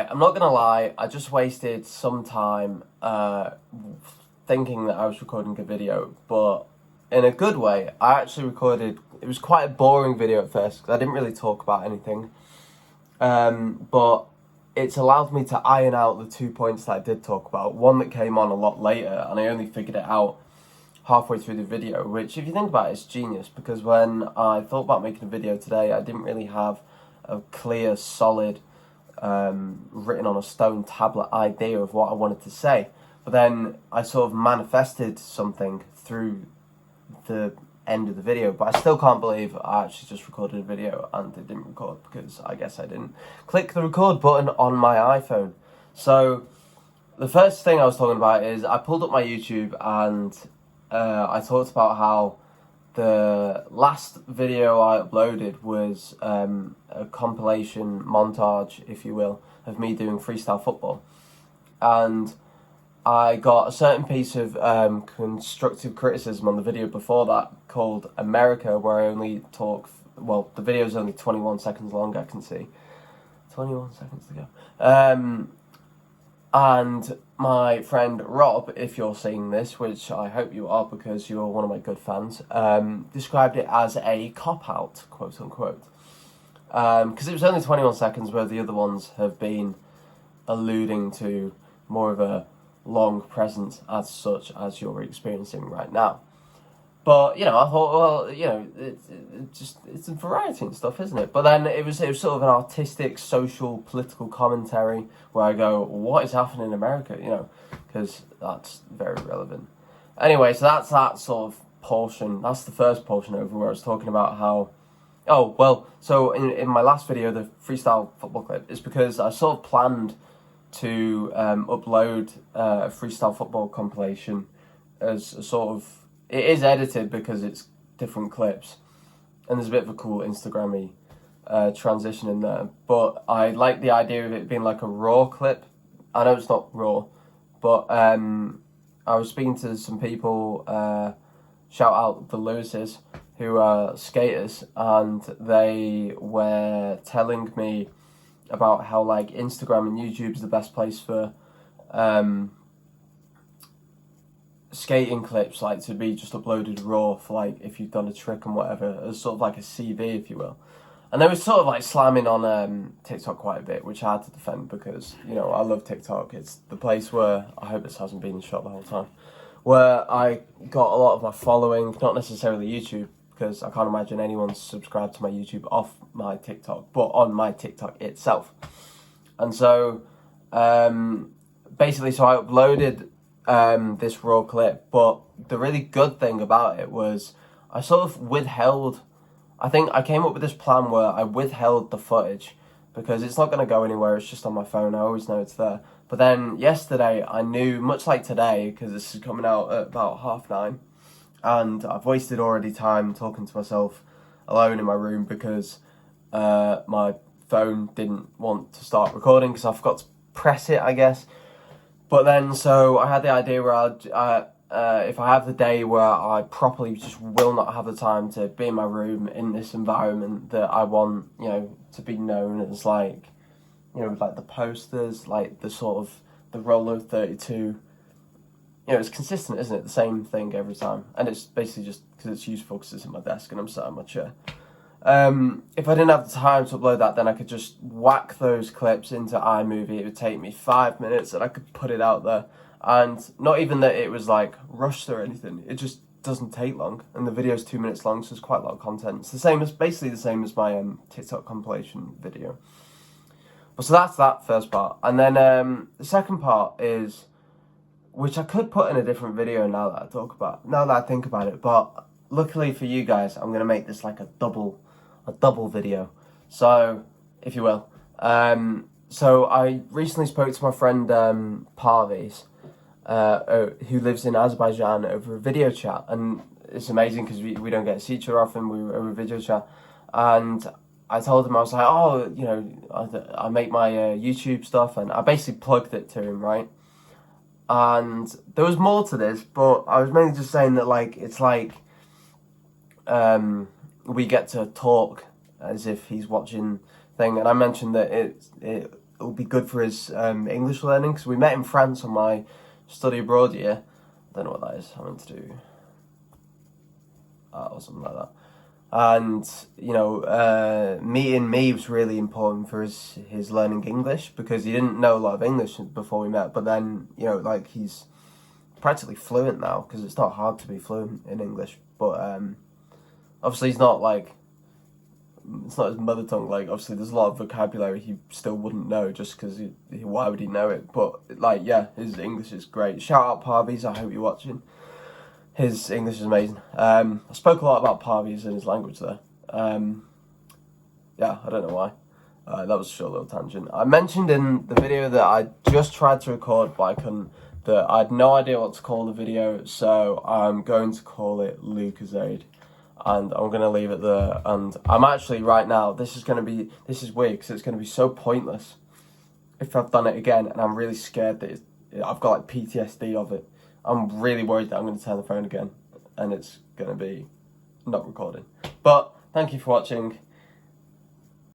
I'm not gonna lie, I just wasted some time thinking that I was recording a video, but in a good way. I actually recorded, it was quite a boring video at first because I didn't really talk about anything, but it's allowed me to iron out the 2 points that I did talk about, one that came on a lot later and I only figured it out halfway through the video, which if you think about it, is genius, because when I thought about making a video today, I didn't really have a clear, solid, written on a stone tablet idea of what I wanted to say. But then I sort of manifested something through the end of the video, but I still can't believe I actually just recorded a video and it didn't record, because I guess I didn't click the record button on my iPhone. So the first thing I was talking about is I pulled up my YouTube and I talked about how the last video I uploaded was a compilation montage, if you will, of me doing freestyle football. And I got a certain piece of constructive criticism on the video before that called America, where I only talk, well, the video is only 21 seconds long, I can see. 21 seconds to go. And my friend Rob, if you're seeing this, which I hope you are because you're one of my good fans, described it as a cop-out, quote unquote. Because it was only 21 seconds, where the other ones have been alluding to more of a long presence as such as you're experiencing right now. But, you know, I thought, well, you know, it's a variety and stuff, isn't it? But then it was sort of an artistic, social, political commentary where I go, what is happening in America, you know, because that's very relevant. Anyway, so that's that sort of portion. That's the first portion over where I was talking about how, oh, well, so in my last video, the freestyle football clip, is because I sort of planned to upload a freestyle football compilation as a sort of, it is edited because it's different clips, and there's a bit of a cool Instagram-y transition in there, but I like the idea of it being like a raw clip. I know it's not raw, but I was speaking to some people, shout out the Lewises, who are skaters, and they were telling me about how like Instagram and YouTube is the best place for skating clips, like to be just uploaded raw for like if you've done a trick and whatever, as sort of like a CV, if you will. And they were sort of like slamming on TikTok quite a bit, which I had to defend because, you know, I love TikTok. It's the place where, I hope this hasn't been in shot the whole time, where I got a lot of my following, not necessarily YouTube, because I can't imagine anyone subscribed to my YouTube off my TikTok, but on my TikTok itself. And so, basically, so I uploaded this raw clip, but the really good thing about it was I sort of withheld, I think I came up with this plan where I withheld the footage because it's not going to go anywhere, it's just on my phone, I always know it's there. But then yesterday I knew, much like today, because this is coming out at about 9:30, and I've wasted already time talking to myself alone in my room because my phone didn't want to start recording because I forgot to press it, I guess. But then, so I had the idea where if I have the day where I properly just will not have the time to be in my room in this environment that I want, you know, to be known as, like, you know, like the posters, like the sort of, the Rolo 32, you know, it's consistent, isn't it? The same thing every time. And it's basically just because it's useful because it's in my desk and I'm sat in my chair. If I didn't have the time to upload that, then I could just whack those clips into iMovie. It would take me 5 minutes and I could put it out there. And not even that it was like rushed or anything, it just doesn't take long. And the video's 2 minutes long, so it's quite a lot of content. It's the same as, basically the same as my TikTok compilation video. But so that's that first part. And then the second part is, which I could put in a different video now that I think about it, but luckily for you guys, I'm going to make this like a double video, so, if you will. So I recently spoke to my friend Parviz, who lives in Azerbaijan, over a video chat, and it's amazing because we don't get to see each other often. We were over a video chat, and I told him, I was like, oh, you know, I make my YouTube stuff, and I basically plugged it to him, right? And there was more to this, but I was mainly just saying that, like, it's like we get to talk as if he's watching thing, and I mentioned that it'll be good for his English learning, because we met in France on my study abroad year. I don't know what that is. I meant to do or something like that. And you know, meeting me was really important for his learning English, because he didn't know a lot of English before we met. But then, you know, like, he's practically fluent now, because it's not hard to be fluent in English. But obviously he's not like, it's not his mother tongue. Like, obviously there's a lot of vocabulary he still wouldn't know, just because why would he know it? But like, yeah, his English is great. Shout out Parvies, I hope you're watching. His English is amazing. I spoke a lot about Parvies and his language there. Yeah, I don't know why. That was a short little tangent. I mentioned in the video that I just tried to record, but I couldn't. That I had no idea what to call the video, so I'm going to call it Lucozade. And I'm going to leave it there. And I'm actually, right now, this is weird, because it's going to be so pointless if I've done it again, and I'm really scared that I've got like PTSD of it. I'm really worried that I'm going to turn the phone again and it's going to be not recording. But thank you for watching.